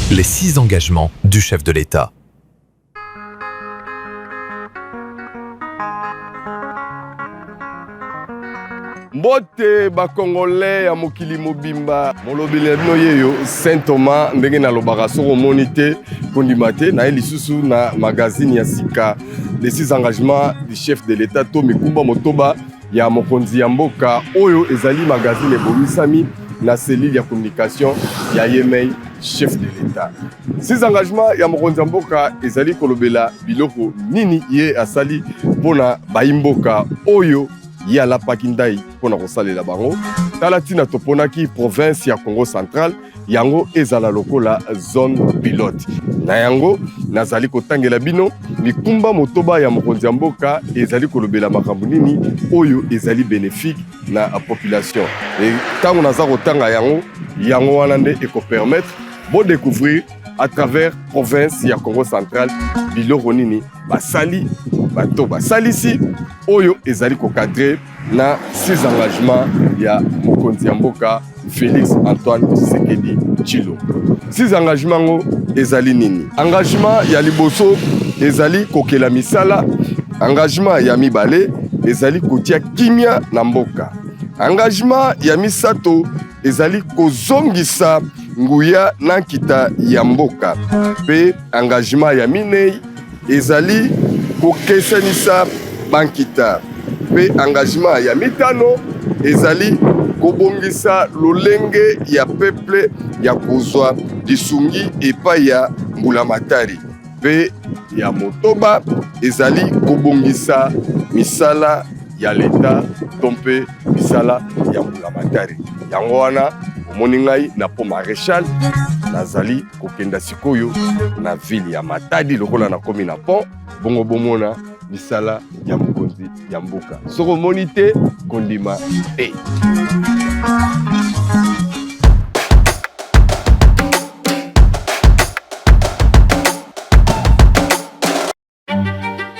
Les 6 engagements du chef de l'État. Mbote bakongolais ya mokili mobimba molobeli bino yeyo Saint Thomas ndenge na lobaka soko monite kondimate na elisusu na magazine ya sika les 6 engagements du chef de l'État to mikumba motoba ya mokonzi ya mboka oyo ezali magazine ebomisami na cellule ya communication ya yemei chef de l'État. 6 engagements ya mokonzi ya mboka ezali kolobela biloko nini ye asali pona baimboka oyo ya la pakindai pona kosalela bango tala tina toponaki province ya Congo central yango ezala lokola zone pilote na yango nazali kotangela bino mikumba motoba ya mokonzi ya mboka ezali kolobela makambo nini oyo ezali bénéfique na population et tango naza kotanga yango wana nde ekopermettre bo découvrir à travers province ya Congo central biloko nini basali bato basalisi oyo ezali kokadre na 6 engagements ya mokonzi ya mboka Félix Antoine Tshisekedi Tshilombo. 6 engagements ngo ezali nini? Engagement ya liboso ezali kokela misala, engagement ya mibale ezali kotia kimia na mboka. Engagement ya misato ezali kozongisa nguya na nkita ya mboka. Pe engagement ya minei ezali kokesanisa bankita. Pe engagement ya mitano ezali kobongisa lolenge ya peuple ya kozwa lisungi epai ya mbulamatari. Pe ya motoba ezali kobongisa misala ya leta tompe misala ya mbulamatari. Yango wana omoni ngai na po maréchal nazali kokenda sikoyo na ville ya Matadi lokola na komi na pont bongo bomona misala ya mokonzi ya mboka soko moni te kondima te.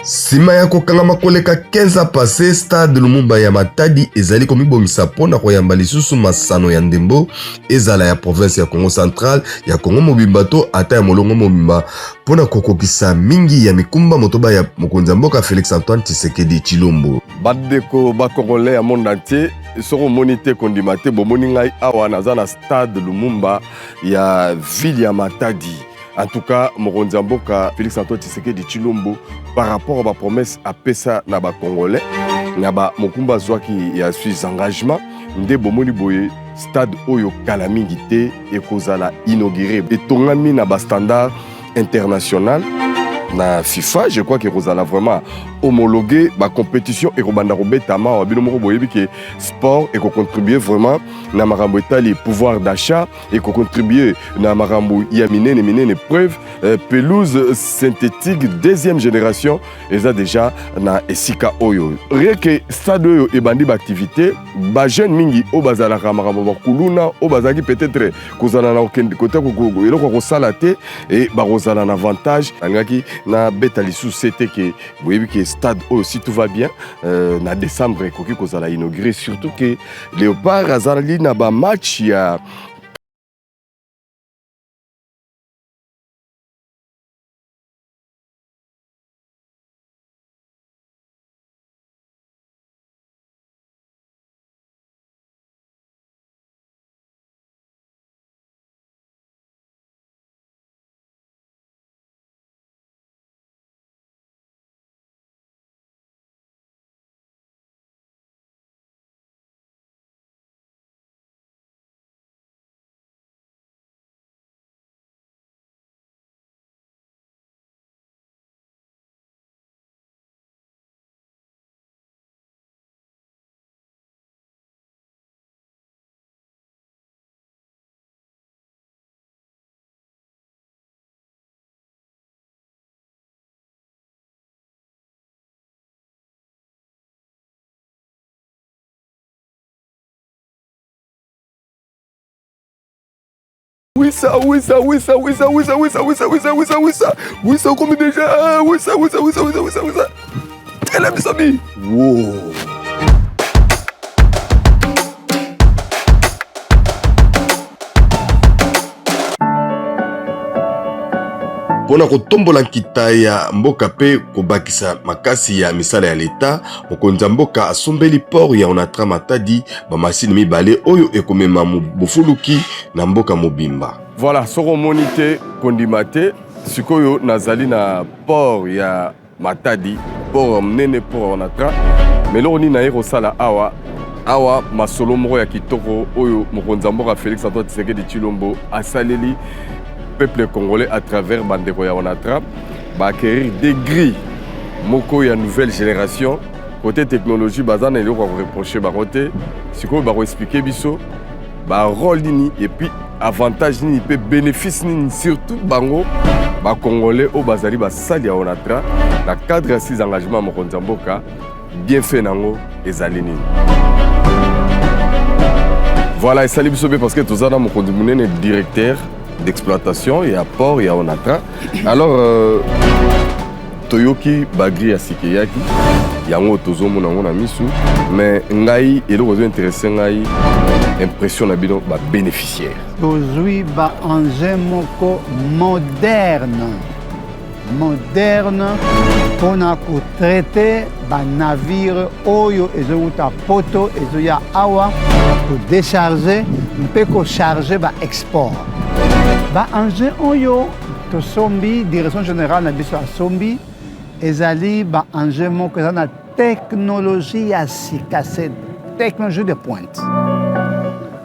Sima ya kokanga koleka 15 passé stade Lumumba ya Matadi ezali komibongisa pona koyamba lisusu masano ya ndembo ezala ya province ya Congo central ya Congo mobimba to ata ya molongo mobimba pona kokokisa mingi ya mikumba motoba ya mokonzi ya mboka Félix Antoine Tshisekedi Tshilombo. Badeko bakongolais ya monde entier soko monite kondima te bomoni ngai awa naza na stade Lumumba ya ville ya Matadi. En tout cas, mokonzi ya mboka Félix Antoine Tshisekedi Tshilombo par rapport à ma promesse à pesa na ba congolais na ba mokumba zwaki ya suis engagement nde bomoni boye stade oyo kala mingi te ekozala inauguré etongami na ba standard international na FIFA. Je crois que ekozala vraiment homologué ba compétition et kobanda kobetama wa bino moko boyebi ke sport et ko contribuer vraiment na makambo etali pouvoir d'achat et ko contribuer na makambo ya minene preuve pelouse synthétique deuxième génération eza déjà na esika oyo rien que stade oyo ebandi ba activité ba jeune mingi o bazala ka makambo bakuluna o bazaki peut-être kozala na côté ko eloko ko sala te et ba kozala na avantage angaki na beta lisu c'était que boyebi ke stade oyo si tout va bien na décembre ekoki kozala inauguré surtout que Léopard azali na ba match ya Wissa, comme déjà, Wissa. Elle a mis sa vie. Wow. mpona kotombola nkita ya mboka mpe kobakisa makasi ya misala ya leta, mokonzi ya mboka asombeli port ya Onatra Matadi bamasini mibale oyo ekomema bofuluki na mboka mobimba. Voilà, soko omoni te kondima te sikoyo nazali na port ya Matadi, port monene port ya Onatra, mais eloko nini naye kosala awa masolo moko ya kitoko oyo mokonzi ya mboka Félix Antoine Tshisekedi Tshilombo asaleli peuple congolais à travers bandeko ya Onatra acquérir des grilles moko ya nouvelle génération côté technologie baza na eloko ko reprocher ba côté sikoyo ba ko expliquer biso ba rôle nini et puis avantage nini pe bénéfice nini surtout bango ba congolais au bazali ba sali ya Onatra na cadre ya ses engagements mokonzi ya mboka bien fait nango ezali nini. Voilà, et salut biso parce que tout ça dans mon conduit directeur d'exploitation et à port et à Onatra. Alors Toyoki bagri ya sikeyaki yango tozomo nango na misu mais ngai eloko zo intéressant ngai impression na bino ba bénéficiaire. Aujourd'hui ba engin moko moderne pour traiter ba navire oyo ezouta poto ezoya awa pour décharger mpe ko charger ba export. Ba engin oyo to sombi direction générale na biso sombi ezali ba engin moko eza na technologie ya sika, c'est technologie de pointe.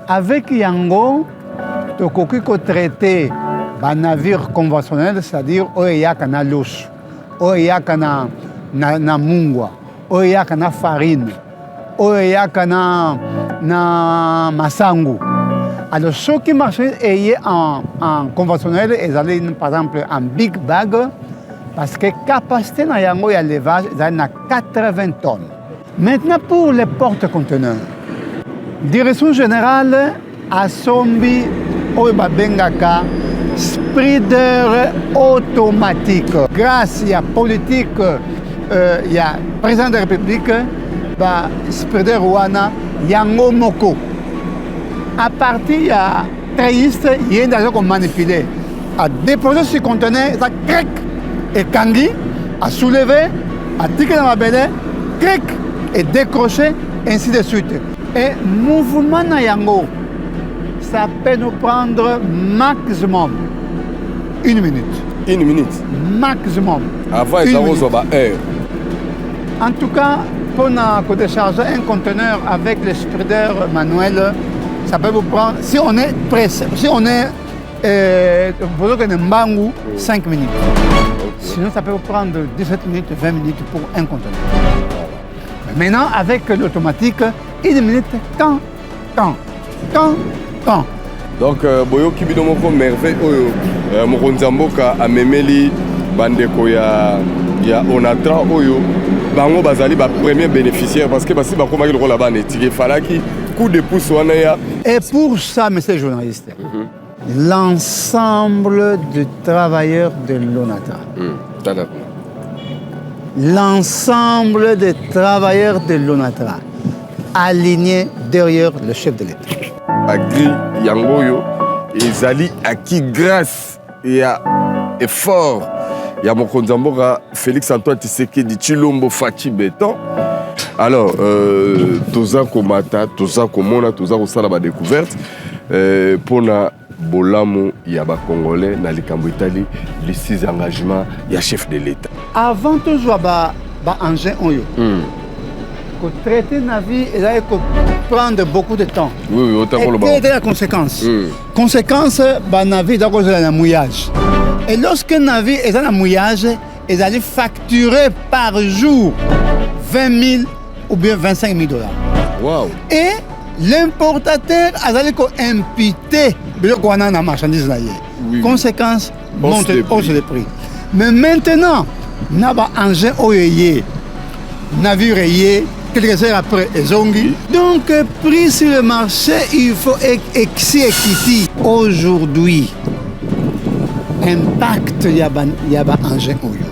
Avec yango tokoki ko traiter ba navire conventionnel, c'est-à-dire oyo eyaka na loso, oyo eyaka na mungwa, oyo eyaka na farine, oyo eyaka na masangu. Alors ceux qui marchaient en conventionnel, ils allaient par exemple en big bag, parce que la capacité na yango ya levage est à 80 tonnes. Maintenant pour les porte-conteneurs, direction générale a sombi oyo babengaka spreader automatique. Grâce à la politique il y a président de la République, ba spreader wana yango moko. À partir de la trahiste, il y a des gens qui manipulent. À déposer ce conteneur, ça craque et kangi, à soulever, à tirer dans la belle, craque et décrocher, ainsi de suite. Et mouvement na yango, ça peut nous prendre maximum 1 minute. 1 minute Maximum. Avant, ils ont une heure. En tout cas, pour décharger un conteneur avec le spreader manuel, ça peut vous prendre, si on est pressé, si on est, vous avez un bangou, 5 minutes. Okay. Sinon, ça peut vous prendre 17 minutes, 20 minutes pour un conteneur. Maintenant, avec l'automatique, 1 minute, quand. Donc, boyo kibido moko merveille oyo mokonzi mboka amemeli bandeko ya Onatra oyo bango bazali ba premier bénéficiaire parce que basi bakoma ki lokola bana etike falaki coup de pouce wana ya. Et pour ça, monsieur journaliste, l'ensemble des travailleurs de l'Onatra, l'ensemble des travailleurs de l'Onatra alignés derrière le chef de l'État. Agri yangoyo ezali aki grâce ya effort ya mokonzi mboka Félix Antoine Tshisekedi Tshilombo Faci Beton. Alors toza komata, toza komona, toza kosala ba découverte pona bolamu ya ba congolais na likambo itali les 6 engagements ya chef de l'État. Avant toujours ba engin oyo. Pour traiter la vie, il va prendre beaucoup de temps. Oui, autant que le bas. Et quelle est la conséquence? Conséquence, le navire est dans le mouillage. Et lorsque le navire est dans le mouillage, ils allaient facturer par jour 20 000 ou bien 25 000 $. Wow. Et l'importateur allait imputer la marchandise. Oui. Conséquence, monte le prix. Mais maintenant, nous avons un engin OEE, navire OEE, quelques heures après, Ezongi. Donc, prix sur le marché, il faut equity. Aujourd'hui, impact yaba engin oyo.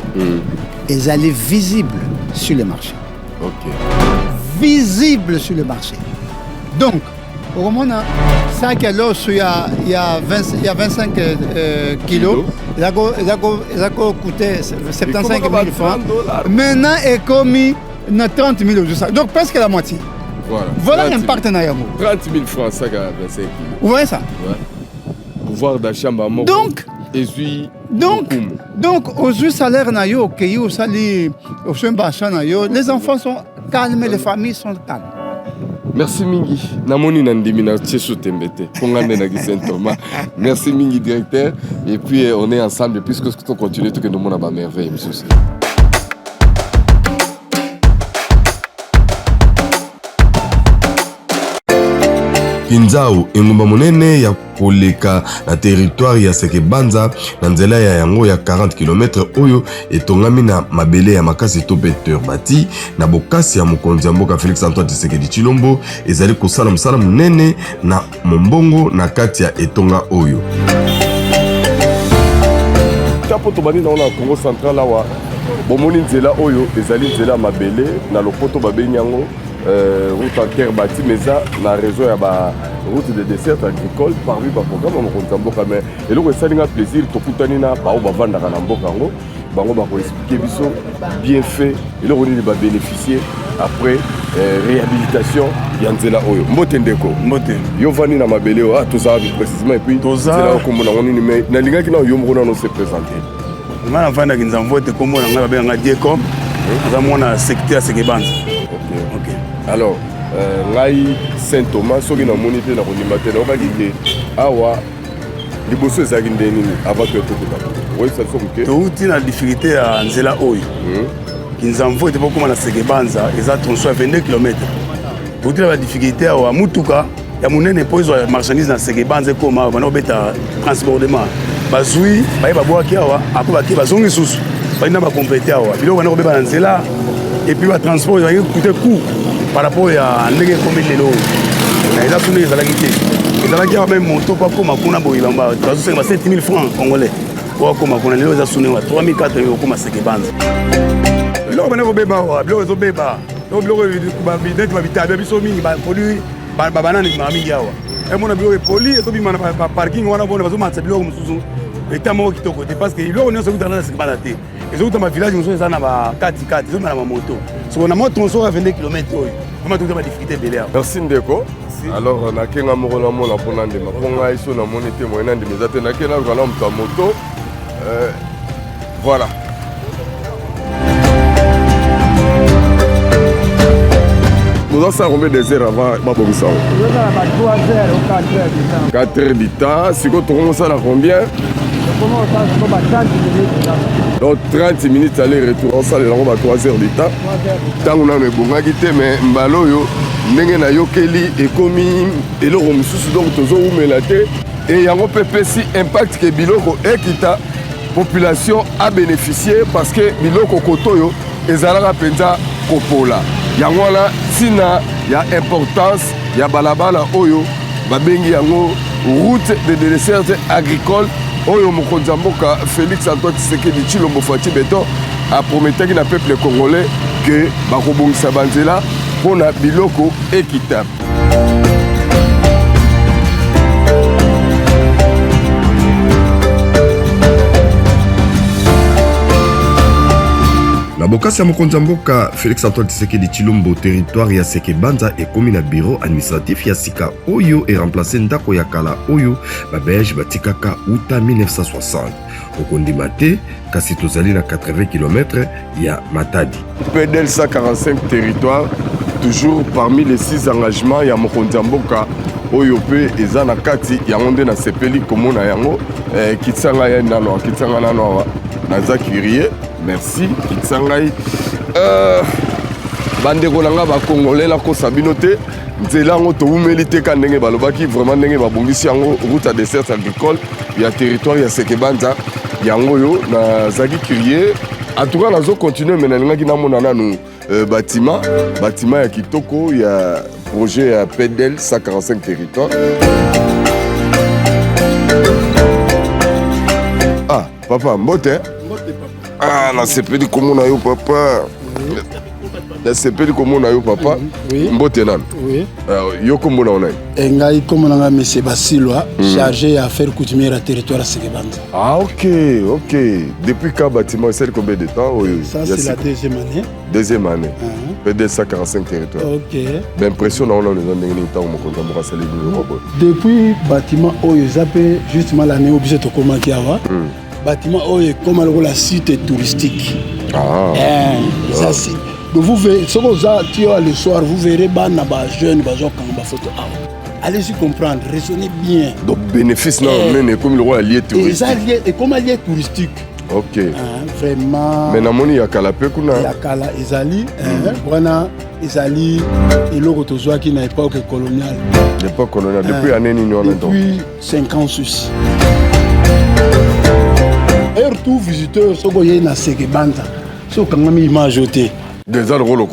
Ils allaient visibles sur le marché. Ok. Visible sur le marché. Donc, Au moment ça qui il y a 25 kilos, il a coûté 75 000 francs. Maintenant, il est commis 30 000 euros. Donc presque la moitié. Voilà l'impact dans Yamo. 30 000 francs, ça, 25 kilos. Vous voyez ça? Ouais. Pouvoir d'achat, maman. Donc, aux salaires, les enfants sont calmes, les familles sont calmes. Merci Mingi. Namoni Nandimi na Tcheso Tembete. Pongane na Saint-Thomas. Merci Mingi, directeur. Et puis on est ensemble puisque on continue tout que nous avons la merveille, monsieur. Kinzao engumba monene ya koleka na territoire ya Sekebanza na nzela ya yango ya 40 km oyo etongami na mabele ya makasi to Peter Bati na bokasi ya mokonzi ya mboka Félix Antoine Tshisekedi Tshilombo ezali kosala mosala monene na mombongo na kati ya etonga oyo. Tapo to bani na Congo central awa bomoni nzela oyo ezali nzela mabele na lopoto babenyango route en terre bâtie mais ça la réseau ya ba route de dessert agricole parmi ba programme mo konza mboka mais eloko esalinga plaisir tokutani na ba o bavandaka na mboka ngo bango ba ko expliquer biso bien fait eloko ni ba bénéficier après réhabilitation ya nzela oyo mbote ndeko mbote yo vani na mabele o toza précisément et puis nzela ko mona ngoni mais na lingaki na yo mona no se présenter ngana vanda kinza mvote ko mona ngaba benga diecom za mona secteur Sekebanza. Alors, ngai Saint-Thomas soki na monité na konima te na okaki awa liboso ezalaki ndeni avant que tokuta. Oui, ça fait que touti na difficulté ya nzela oyo. Kinzamvo ete pokoma na Sekebanza eza tronçon ya 22 km. Touti na difficulté ya mutuka ya munene pozo ya marchandise na Sekebanza koma bana obeta transportement. Bazui baye babwaki awa apo baki bazongi susu. Baina ba compléter awa. Biloko bana obeba na nzela et puis le transport il va coûter coût par rapport à ndenge comme lelo na eza tuni ezalaki te ezalaki même moto pa koma kuna boyilamba bazosenga 7 000 francs congolais po koma kuna lelo eza suni wa 3 400 euros koma Sekebanza biloko bana kobeba wa biloko ezobeba biloko bidete babitabe biso mingi baproduit babanani mingi awa emona biloko epoli ezobima na parking wana bona bazomatisa biloko mosusu eta moko kitoko te parce que biloko nyonso ekutana na Sekebanza te ezokuta mavillage mosusu eza na bakati ezomela mamoto so na moto tronçon ya 22 km oyo koma tokuta badifficulté ebele awa. Merci ndeko. Alors nakenga moko na mona mpona ndema mpo ngai so namoni te moyen na ndima eza te nakena kozala moto ya moto voilà. Nous avons combien des heures avant Babongisa? 4 heures du temps. Si vous commencez à combien? Donc 30 minutes aller-retour. On s'allait là-bas 3 heures du temps. Tant qu'on a mes bongaki te mais mbalo yo ndenge na yokeli ekomi eloko mususu donc tozo umela te et yango pepe si impact que biloko ekita population a bénéficié parce que biloko kotoyo ezalaka penza kopola. Yango wana sina ya importance ya balabala oyo babengi yango route de dessert agricole oyo mokonzi mboka Félix Antoine Tshisekedi Tshilombo Fati Beton a prometaki na peuple congolais que bakobongisa banzela pona biloko équitable. Na bokasi ya mokonzi mboka Félix Antoine Tshisekedi Tshilombo territoire ya Sekebanza ekomi na bureau administratif ya sika oyo e remplacer ndako ya kala oyo babelge batikaka uta 1960 okondima te kasi tozali na 80 km ya Matadi. PDL 145 territoire toujours parmi les 6 engagements ya mokonzi mboka oyo pe eza na kati yango nde na sepeli komona yango kitsanga ya nano kitsanga nano naza curie. Merci kitsangai bandeko nanga ba congolais la ko sabino te nzela ngo to umeli te ka ndenge balobaki vraiment ndenge babongisi yango route à dessert agricole ya territoire ya Sekebanza yango yo na zaki curie en tout cas nazo continuer menalinga ki na mona nanu bâtiment ya kitoko ya projet ya PDL 145 territoire. Ah papa mbote. Ah, na sepeli komona yo papa. nasepeli komona yo papa mbote nano yo kombona ona ngai komonanga monsieur Basilwa chargé à faire coutumière à territoire à Sekebanza. Ah ok. Depuis quand bâtiment c'est combien de temps? Ça c'est la deuxième année. Deuxième année. PD 145 territoires. Ok. L'impression on a les temps depuis bâtiment oyo zappé justement l'année obligé de commenter avant. Bâtiment oyo comme la site touristique. Ça c'est. Donc vous verrez, ce que le soir, vous verrez les jeunes qui ont des photos. Allez-y comprendre, raisonnez bien. Donc bénéfice, non, comme le roi lié touristique. Et comme lié touristique. Ok. Vraiment. Mais il y a Kalapé, il y a Kala, Ezali, Ezali, et l'autre qui n'a pas coloniale. L'époque coloniale, depuis l'année depuis 5 ans ceci. Et tout visiteur, ce qu'il y a dans Sekebanza, ce qu'il y a image. Déjà le rôle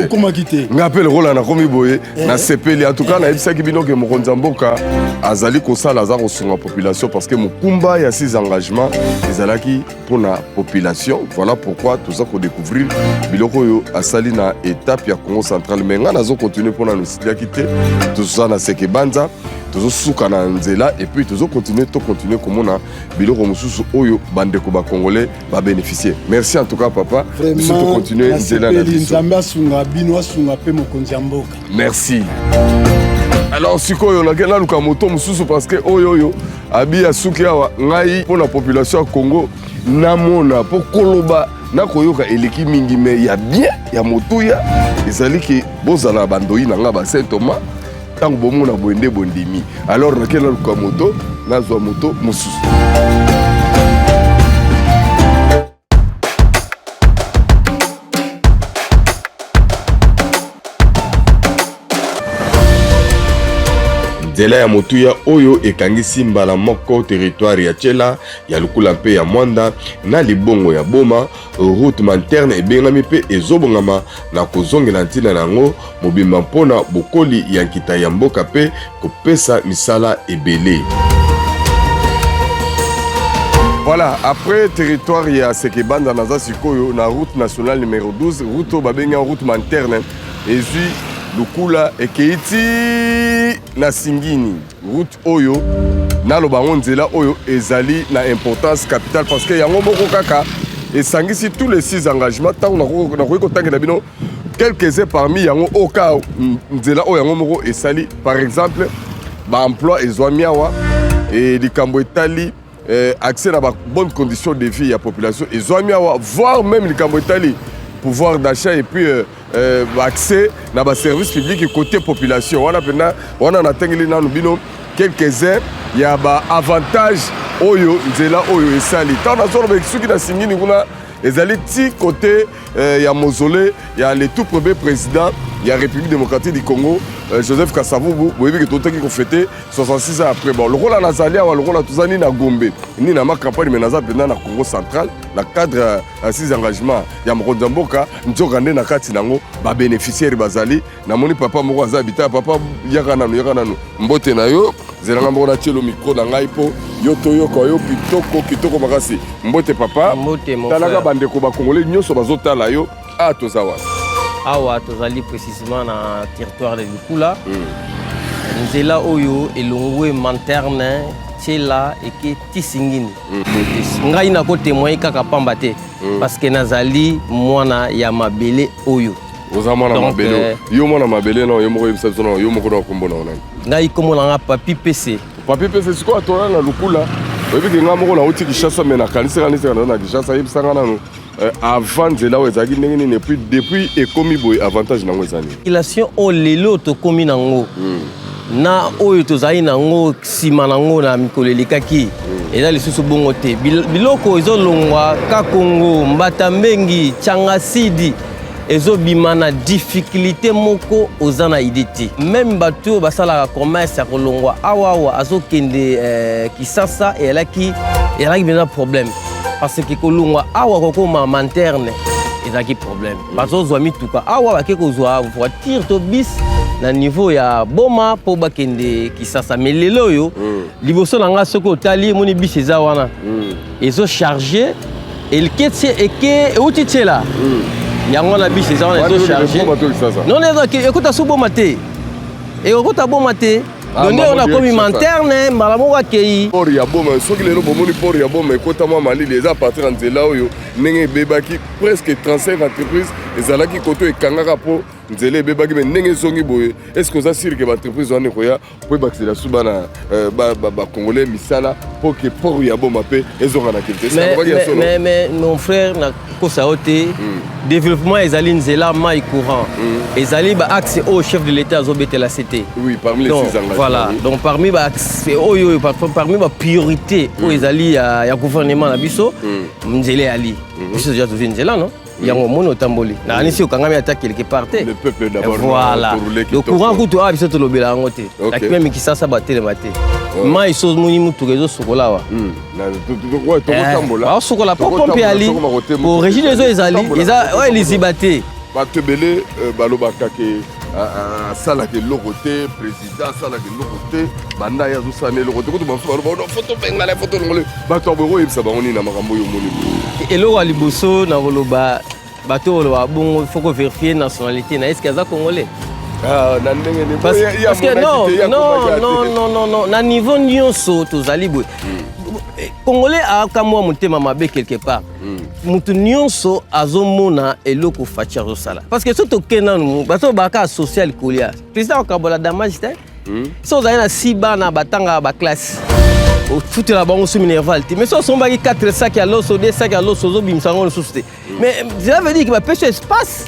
comment quitter ngapel rôle na komi boye na sepeli en tout cas na ebisa ki bino ke mokonza mboka azali kosala za kosunga population parce que mokumba ya ses engagements ezalaki pour la population. Voilà pourquoi tout ça pour découvrir biloko yo asali na étape ya Congo central mais nga nazo continuer pour na nosili quitter tout ça na Sekebanza toujours souka na nzela et puis toujours continuer komona biloko mususu oyo bandeko ba congolais ba bénéficier. Merci en tout cas papa. Vraiment continuer nzela na merci. Alors sikoyo na kena luka moto mususu parce que oyo abi asuki awa ngai pour la population ya Congo namona po koloba na koyoka eleki mingi mais ya bien ya motuya ezali ki bozala bandoi na nga ba Saint Thomas tant bomona boende bondimi. Alors na kena luka moto nazwa moto mususu. Nzela ya motuya oyo ekangisi mbala moko territoire ya Tchela ya lukula mpe ya Mwanda na libongo ya Boma route interne ebengami mpe ezobongama na kozongela ntina nango mobimba mpona bokoli ya nkita ya mboka mpe kopesa misala ebele. Voilà, après territoire ya Sekebanza naza sikoyo na route nationale numéro 12 route babenga route interne ezui lukula ekeiti na Singini route oyo na lobango nzela oyo ezali na importance capitale parce que yango moko kaka esangisi tous les 6 engagements tant na ko tangi na bino quelques-uns parmi yango oka nzela oyo yango moko esali par exemple ba emploi ezwamiawa et likambo etali accès à bonnes conditions de vie à la population ezwamiawa voire même likambo etali pouvoir d'achat et puis accès à des services publics et côté population. On a atteint quelques-uns, il y a des avantages oyo nzela oyo esali. Tant on a sorti ceux qui na Singini kuna ezali ti côté il y a mausolée, il y a le tout premier président, il y a République démocratique du Congo, Joseph Kasavubu, vous voyez que tout qui fêté 66 ans après. Bon, le rôle à Nazalia ou le rôle à Touzani na Gombe, ni na ma campagne mais naza pendant na Congo central, na cadre à 6 engagements, il y a Mokonza Mboka, nzogande na kati nango ba bénéficiaire bazali, na moni papa moko azabita papa yakana no mbote na yo, zelanga mbona tielo micro na ngai po yo toyo ko yo kitoko makasi. Mbote papa, mbote mon frère. Talaka bandeko ba congolais nyoso bazotala yo a tozawa. Awa tozali précisément na territoire de Lukula. Nzela oyo elongwe manterne Tchela eke Tisingini. Ngai na ko témoigner kaka pamba te parce que nazali mwana ya mabele oyo. Ozamana mabele. Yo mwana mabele no yo moko yebisa no yo moko na kombo na ona. Ngai komona nga papi PC. Papi PC siko atona na Lukula. Oyebi ke nga moko na uti Kishasa mena kanisa na Kishasa yebisa nga nanu. Avant nzela oyo ezalaki ndenge nini et puis depuis ekomi boye avantage nango ezali. Population o lelo tokomi nango. Na oyo tozali nango sima nango na mikolo elekaki. Eza lisusu bongo te. Biloko ezolongwa ka Congo, Mbata Mbengi, Changasidi ezobima na difficulté moko ozana idée. Même bato basala commerce ya kolongwa awa azokende Kisasa elaki bena problème. Parce que kolongwa awa kokoma manterne ezaki problème. Bazozwa mituka awa bakeko zwa voiture to bis na niveau ya Boma po bakende Kisasa mais lelo yo liboso nanga soko tali moni bis eza wana ezo charger elketse eke outitela yango na biso eza wana ezocharge non écoute asuboma te ekokota boma te donde on a komi interne mbala moko akei port ya boma soki lelo bomoni port ya boma ekota mwa malili eza partir ya nzela oyo ndenge ebebaki presque 35 entreprises ezalaki koto ekangaka mpo nzela ebebaki me ndenge ezongi boye est ce que oza sire ke baentreprise wana ekoya po ebakisela su bana bacongolais misala mpo ke port ya boma mpe ezonga na kelite mais mon frère nakosa yo te développement ezali nzela mai courant ezali baaxe oyo chef de l'état azobetela cete oui parmi les 6 engagements voilà donc parmi baaxe oyo parmi bapriorité oyo ezali ya gouvernement na biso nzela eyali biso deja tozwi nzela non yango moni otamboli nakanisi okangami ata quelque part te voilà le courant kutu awa biso tolobela yango te laki meme kisasa batelema te mai so moni mutuka ezosokola awa baosokola po pompe ali po régime ezo ezali eza oyo eliziba te bato ebele balobaka ke asalaka eloko te président asalaka eloko te banda ye azosala eloko te kutu bafoto bengala foto longole bato aboyeko oyebisa bango nini na makambo oyo omoni eloko ya liboso na koloba bato koloba bongo faut ko vérifier nationalité na est-ce que aza congolais na ndenge parce que non na niveau nyonso tozali boye congolais akamwa motema mabe quelque part mutu nyonso azomona eloko faci azosala parce que so tokenda bato baka social kolia président okabola damage te so ozali na 6 bana batanga baklasse ofutela bango su minerval te mais so osombaki 4 sacs ya loso 2 sacs ya loso ozobimisa yango lisusu te mais cela veut dire que bapesa espace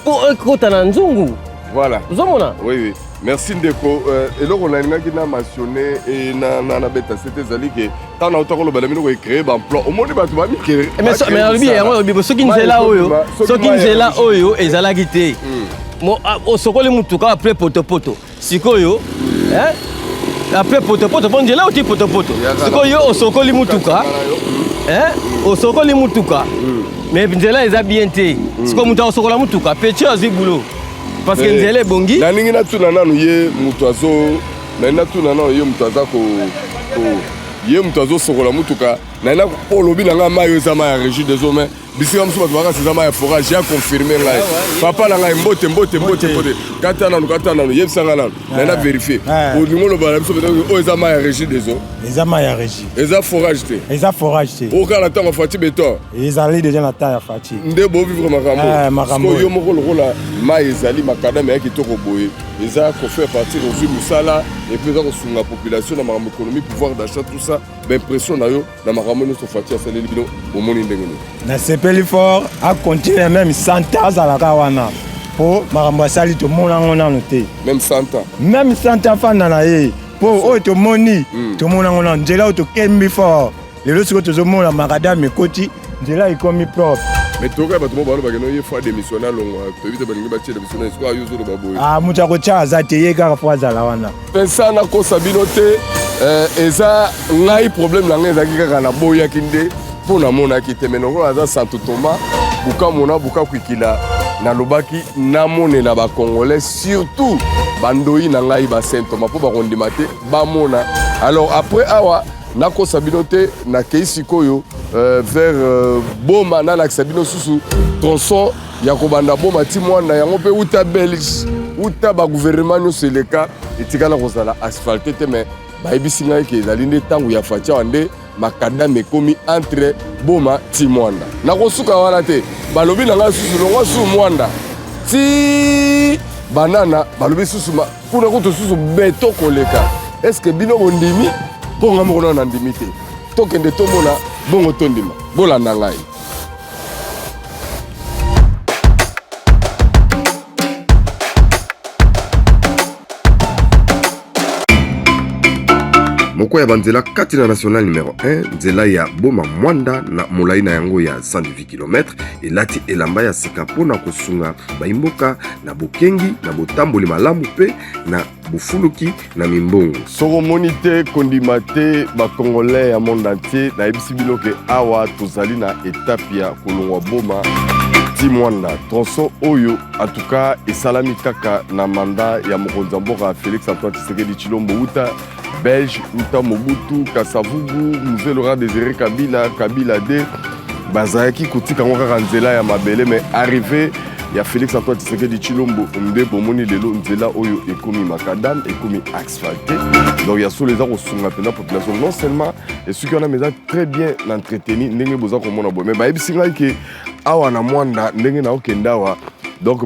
po ekota na nzungu voilà ozomona oui merci ndeko eloko nalingaki na mentionné na beta c'était ezali ke ntango nauta koloba lamino ecréer baemploi omoni bato mais alobi yango alobi soki nzela oyo ezalaki te osokoli mutuka apres potopoto sikoyo apres potopoto mpo nzela oti potopoto sikoyo osokoli mutuka mais nzela eza bien te sikoyo mutu akosokola mutuka peche azwi bulo parce que nzela ebongi naningi natuna nanu ye mutu aza ye mutu azosokola mutuka naina mpo olobi na ngai mai oyo eza mai ya régie désormais bisika mosusu bato bakasi eza mai ya forage ya confirme ngai papa na ngai mbote kata nanu yebisa ngai nanu naina vérifie olingi oloba na biso oyo eza mai ya régie déso eza mai ya régie eza forage te okala ntango afati beton ezali deja na temps ya fati nde bovivre makambo yo moko lokola mai ezali makadame ya kitoko boye eza kofaire partir ozwi mosala epuis eza kosunga population na makambo économie pouvoir d'achat tout ça baimpression na yo na makambo nyonso fati asaleli bino omoni ndenge nini nasepeli fort acontinue même 100 ans azalaka wana mpo makambo asali tomona yango nano te même 100 ans afanda na ye mpo oyo tomoni tomona yango nano nzela oyo tokembi fort lelo sikoyo tozomona makadame ekoti nzela ekomi propre mais tokoya bato mo balobaka no ye fois démissionné alongwa toyebi te balingi batie démissionné esiko ayo ozoloba boye moto akotya aza te ye kaka fo azala wana pensa nakosa bino te eza ngai problème na ngai ezalaki kaka naboyaki nde mpo namonaki te mais nongo aza santo thomas bukamona bukakwikila nalobaki namonela bacongolais surtout bandoyi na ngai basaint thomas mpo bakondima te bamona alors après awa nakosa bino te nakei sikoyo vers boma nalakisa bino susu tronçon ya kobanda boma ti mwana yango mpe uta belge uta bagouvernement nyonso eleka etikala kozala asphalte te mais bayebisi ngai ke ezali nde ntango ya faci awa nde makadame ekomi entre boma ti mwanda nakosuka wana te balobi na ngai susu longwa su mwanda ti banana balobi susu kuna kutu susu beto koleka estce bino bondimi mpo nga moko na ndimi te tokende tomona bongo tondima bolanda ngai moko ya banzela kati na national numéro 1 nzela ya boma mwanda na molai na yango ya 118 km elati elamba ya sika mpona kosunga baimboka na bokengi na botamboli malamu mpe na bofuluki na mimbongo soko omoni te kondima te bacongolais ya monde entier nayebisi bino ke awa tozali na etape ya kolongwa boma ti mwanda tronçon oyo atuka esalami kaka na manda ya mokonzi ya mboka Félix Antoine Tshisekedi Tshilombo uta belge uta mobutu kasavubu mzee Laurent Désiré Kabila D bazalaki kotika ngo kaka nzela ya mabele mais arrivé ya Félix Antoine Tshisekedi Tshilombo nde bomoni lelo nzela oyo ekomi makadam ekomi asphalté donc ya solo eza kosunga mpena population non seulement esuki wana mais eza très bien entretenu ndenge boza komona boye mais bayebisi ngai ke awa na mwanda ndenge naokende awa donc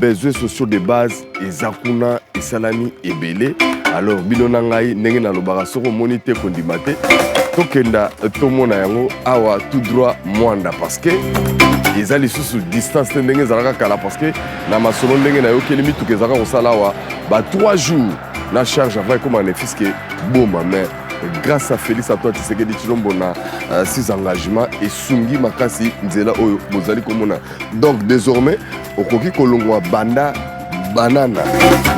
besoins sociaux de base eza kuna esalami ebele alors bino na ngai ndenge nalobaka soko omoni te kondima te tokenda tomona yango awa tout droit mwanda parce que eza lisusu distance te ndenge ezalaka kala parce que na masolo ndenge nayokeli mituka ezalaka kosala awa 3 jours na charge avant ekoma na fiske boma mais grâce à Félix Antoine Tshisekedi Tshilombo na ses engagements esungi makasi nzela oyo bozali komona donc désormais okoki kolongwa banda banana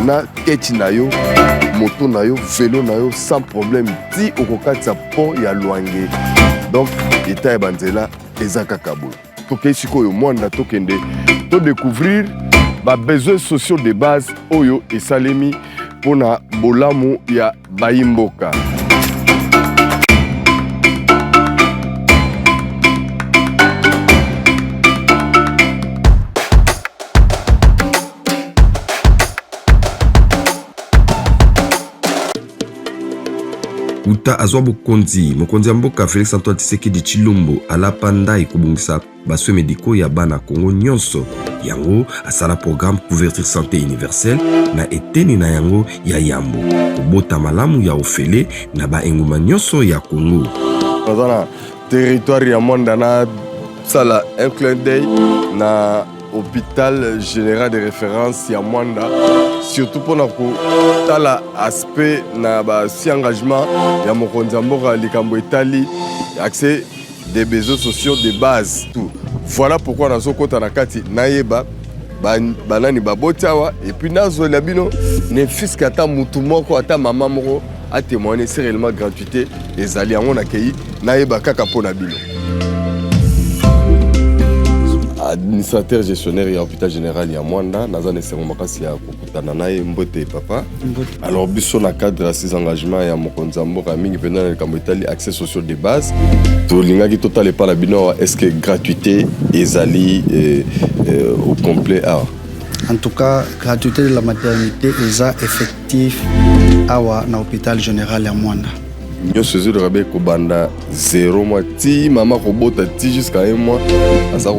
na keti na yo moto na yo vélo na yo sans problème ti okokatisa po ya lwange donc eta ya banzela eza kaka boye tokei sikoyo mwanda tokende todécouvrir babesoins sociaux de base oyo esalemi mpona bolamu ya bayimboka. uta azwa bokonzi mokonzi ya mboka Félix Antoine Tshisekedi Tshilombo alapanda ekobongisa baswe mediko ya bana Kongo nyonso yango asala programme couverture santé universelle na eteni na yango ya yambo kobota malamu ya ofele na baenguma nyonso ya Kongo naza na territoire ya mwanda na sala un clin d'œil na hôpital général de référence ya mwanda surtout mpona kotala aspect na basi engagement ya mokonzi ya mboka likambo etali accès des besoins sociaux de base tout voilà pourquoi nazokota na kati nayeba banani baboti awa epuis nazolela bino ne fiske ata mutu moko ata mama moko atémoigner c'est réellement gratuité ezali yango nakei nayeba kaka mpona bino. Administrateur gestionnaire ya hôpital général ya Mwanda naza nesengo makasi ya kokutana naye mbote papa alors biso na cadre ya ses engagements ya mokonzi mboka mingi pena na likambo etali accès social de base tolingaki total epa na bino est-ce que gratuité ezali au complet awa en tout cas gratuité de la maternité eza effectif awa na hôpital général ya Mwanda nyonso ezoleka kobanda 0 mois ti mama kobota ti jusqu'à 1 mois aza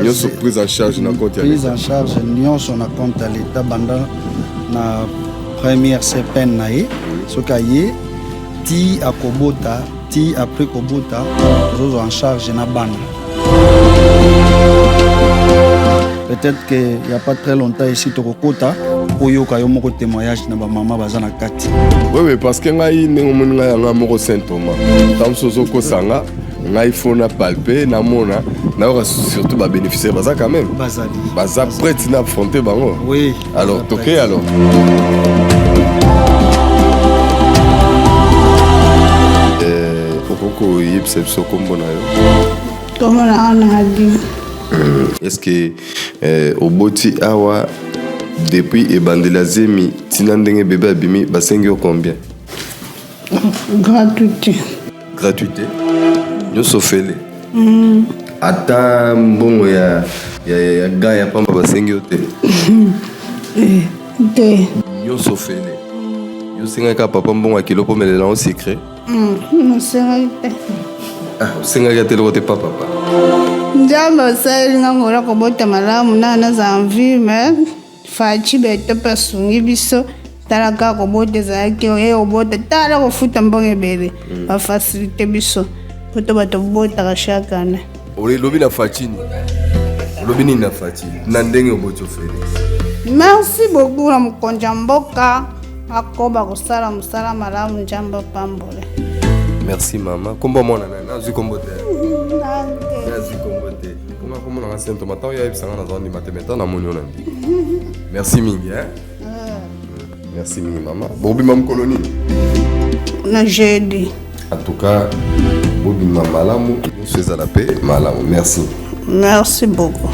nyonso prise en charge na compte ya prise en charge nyonso na compte ya l'état banda na première semaine na ye soki aye ti akobota ti après kobota ozozwa en charge na bana peut-être que il y a pas très longtemps ici tokokota oyoka yo moko témoignage na bamama baza na kati oui parce que ngai ndenge omoni ngai yanga moko Saint Thomas ntango mosusu okosanga ngai fo na palpe namona nayoka surtout babénéficiaire baza quand même baza prête na affronter bango oui alors tokei alors okoko oyebisa biso kombo na yo kombo na ana adi est-ce que oboti awa depuis ebandela zemi tina ndenge bébé abimi basengi yo combien gratuité nyonso fele ata mbongo ya ga ya pamba basengi yo te te nyonso fele yosengaki ka papa mbongo ya kilo mpo melela yango secret osengaki te osengaki ateloko te pa papa nzambe osaleli nga ngola kobota malamu na naza envie mais faci beto mpe asungi biso tala kaka kobota ezalaki oye kobota tala kofuta mbongo ebele bafasilite biso po to bato bobotaka chaque année olobi na faci olobi nini na faci na ndenge oboti ofele merci beaucoup na mokonzi ya mboka akoba kosala mosala malamu nzambe opambole merci mama kombo mwana nazwi kombo te nazwi kombo te mponga kombo nanga Saint Thomas ntango yayebisanga naza ndima te meta namoni yo na ndi merci mingi merci mingi mama bobima mokolo nini na jeudi en tout cas bobima malamu nyonso ezala mpe malamu merci beaucoup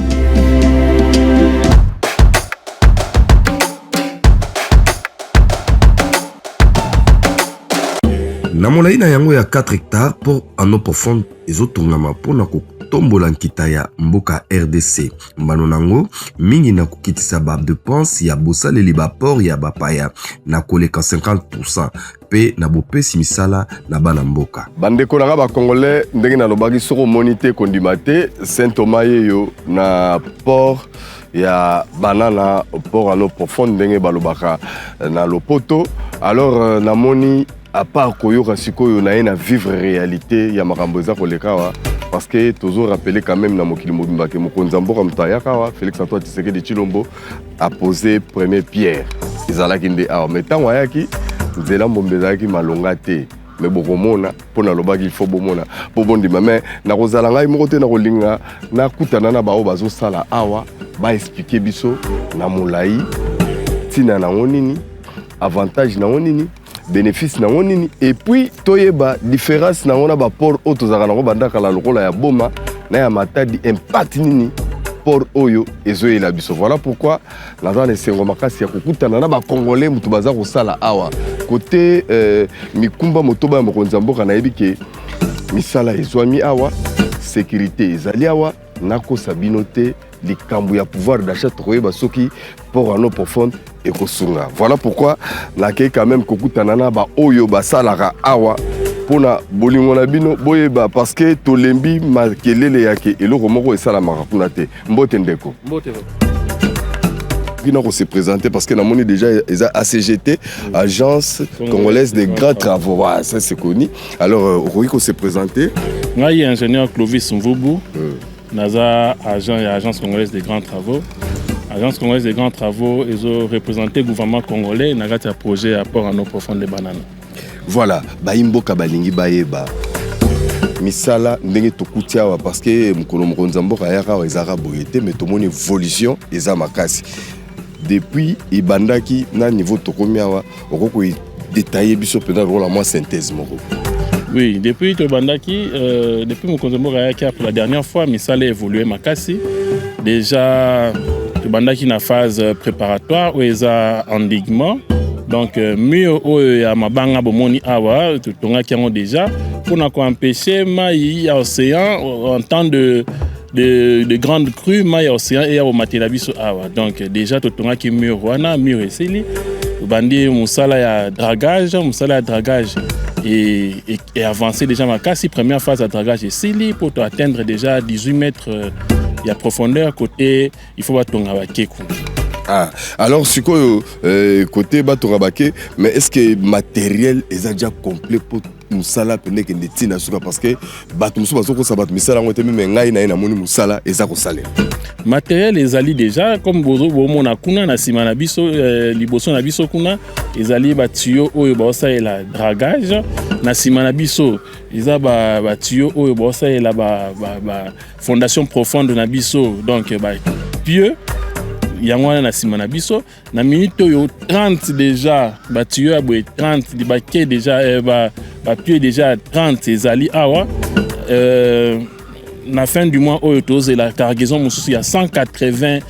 na molai na yango ya 4 hectares mpo ano profonde ezotongama mpona kotombola nkita ya mboka RDC. Mbano nango mingi na kokitisa ba dépense ya bosaleli ba port ya bapaya na koleka 50% pe na bopesi misala na bana mboka. Bandeko nanga ba Congolais ndenge na lobaki soko monité kondimate Saint Thomas yeyo na port ya banana port à l'eau profonde ndenge balobaka na Lopoto. Alors namoni à part koyoka sikoyo na ye na vivre réalité ya makambo eza koleka parce que toujours rappeler quand même na mokili mobimba ke mokonzi mboka mutayaka wa Félix Antoine Tshisekedi Tshilombo a posé première pierre ezalaki nde awa mais tango ayaki nzela mbombe ezalaki malonga te mais bokomona pona lobaki il faut bomona po bondima mais na kozala ngai moko te na kolinga na kutana na bao bazosala awa ba expliquer biso na molai tina na nini avantage na nini bénéfice na nini et puis toyeba différence na ba port auto zaka na bandaka la lokola ya boma na ya matadi impact nini port oyo ezoyela biso. Voilà pourquoi naza na sengo makasi ya kokutana na ba Congolais mutu baza kosala awa côté mikumba motoba ya mokonzi mboka na yebike misala ezwami awa sécurité ezali awa nako sabinote likambu ya pouvoir d'achat tokoyeba soki port en eau profonde et kosunga. Voilà pourquoi nakei quand même kokutana na ba oyo basalaka awa pona bolingo na bino boyeba parce que tolembi makelele yake eloko moko esala makakuna te. Mbote ndeko. Mbote. Qui se présenter parce que namoni déjà les ACGT, Agence Congolaise des Grands Travaux. Ouais, ça c'est connu. Alors Roiko se présenter. Moi, je suis ingénieur Clovis Mvubu. Naza Agence Congolaise des Grands Travaux. Agence Congolaise des Grands Travaux, ils ont représenté le gouvernement congolais dans un projet à port en eau profonde de bananes. Voilà, Baimbo Kabalingi Bayeba. Misala ndenge tokutia wa parce que mukolo mokonzi mboka yaka wa ezara boyete mais to moni évolution eza makasi. Depuis ibandaki na niveau tokomia wa okoko détailler biso pendant la moi synthèse moko. Oui, depuis Tobandaki, depuis mokonzi mboka yaka pour la dernière fois misala évolué makasi. Déjà Tobandaki na phase préparatoire où eza endiguement. Donc mieux ya mabanga bomoni awa totonga kiango déjà pour empêcher mai ya océan en temps de grandes crues mai ya océan et au matelabiso awa. Donc déjà totonga ki mieux wana mieux esili bandi musala ya dragage et avancer déjà makasi première phase de dragage esili pour atteindre déjà 18 mètres ya profondeur côté il faut batonga bakeku. Ah, alors c'est quoi côté Batorabake, mais est-ce que matériel est déjà complet pour musala pene que netina suka parce que batumuso bazoko sabat misala ngote même ngai na moni musala ezako salaire. Matériel ezali déjà comme bozo bomona kuna na sima na biso liboso na biso kuna ezali ba tuyau oyo ba osaela dragage na sima na biso eza ba tuyau oyo ba osaela ba fondation profonde na biso donc ba pieux yango na sima na biso na minute oyo 30 déjà ba tuyau aboye 30 di baquet déjà ba pieux déjà 30 ezali awa na fin du mois oyo toze la cargaison mususu ya 180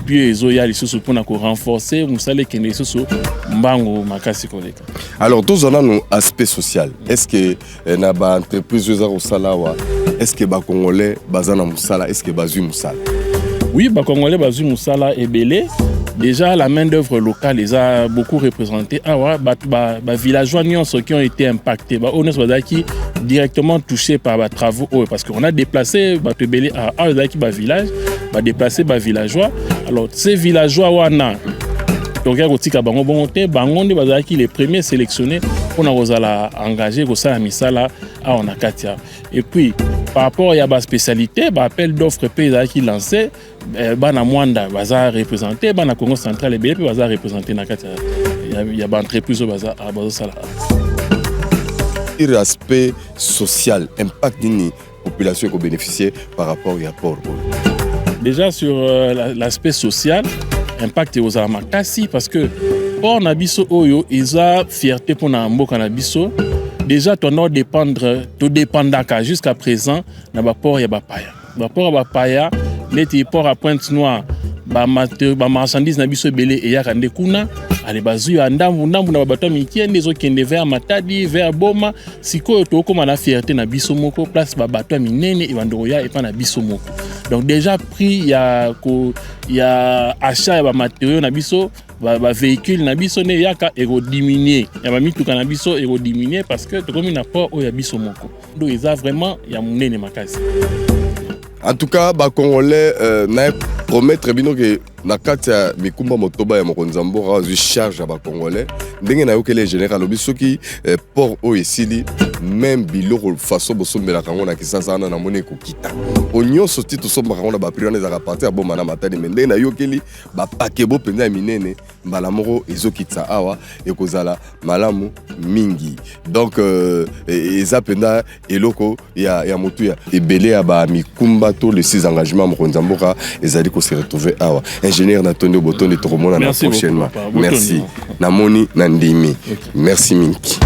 pieux ezoya lisusu pona ko renforcer musale kende lisusu mbango makasi koleka. Alors tous on a un aspect social. Est-ce que na ba entreprise za ko salawa est-ce que ba congolais bazana musala est-ce que bazui musala? Oui, les Congolais bazu musala et belé. Déjà la main d'œuvre locale les a beaucoup représenté. Villageois ceux qui ont été impactés, qui directement touchés par les travaux parce qu'on a déplacé belé à village, déplacé villageois. Alors ces villageois wana les premiers sélectionnés pour nous engager pour ça misala à Onakatia. Et puis par rapport à la spécialité, appel d'offres pays qui lancé, bana Mwanda baza représenté, bana Congo central et BP baza représenté Nakatia. Il y a entreprise baza à Bazosala. L'aspect social, impact d'une population qui bénéficie par rapport au rapport. Déjà sur l'aspect social, impact aux Amakasi parce que pour Nabiso Oyo, ils ont fierté pour Namboka Nabiso. Déjà, tu dois dépendre jusqu'à présent, dans le port Yabapaya. Le port Yabapaya, les ports à Pointe-Noire, marchandise na biso ebele eyaka nde kuna ale bazwi ya ndambu na babato mikie nde ezokende vers Matadi vers Boma sikoyo tokoma na fierté na biso moko place babato minene ebandoko ya epa na biso moko. Donc déjà prix ya achat ya bamatériaux na biso ba véhicule na biso ne yaka diminuer ya ba mituka na biso diminuer parce que tokomi na port oyo ya biso moko. Donc eza vraiment ya munene makasi. En tout cas, les Congolais promettre que na kati ya mikumba motoba ya mokonzambo je charge à Congolais. Ndenge na yo le général obisoki port o esili même biloko façon bosombela kango na kisasa na mone ko kita. Onyo soti to somba kango na ba priona za partir Boma na Matadi mende na yo keli ba pakebo penza minene mbala moko ezokitsa awa ekozala malamu mingi. Donc eza penda eloko ya motu ya ebele ya ba mikumba to le 6 engagements mokonzambo ezali ko se retrouver awa. Ingénieur Natonio Boton de Toromona prochainement. Merci. Namoni Nandimi. Merci Minki.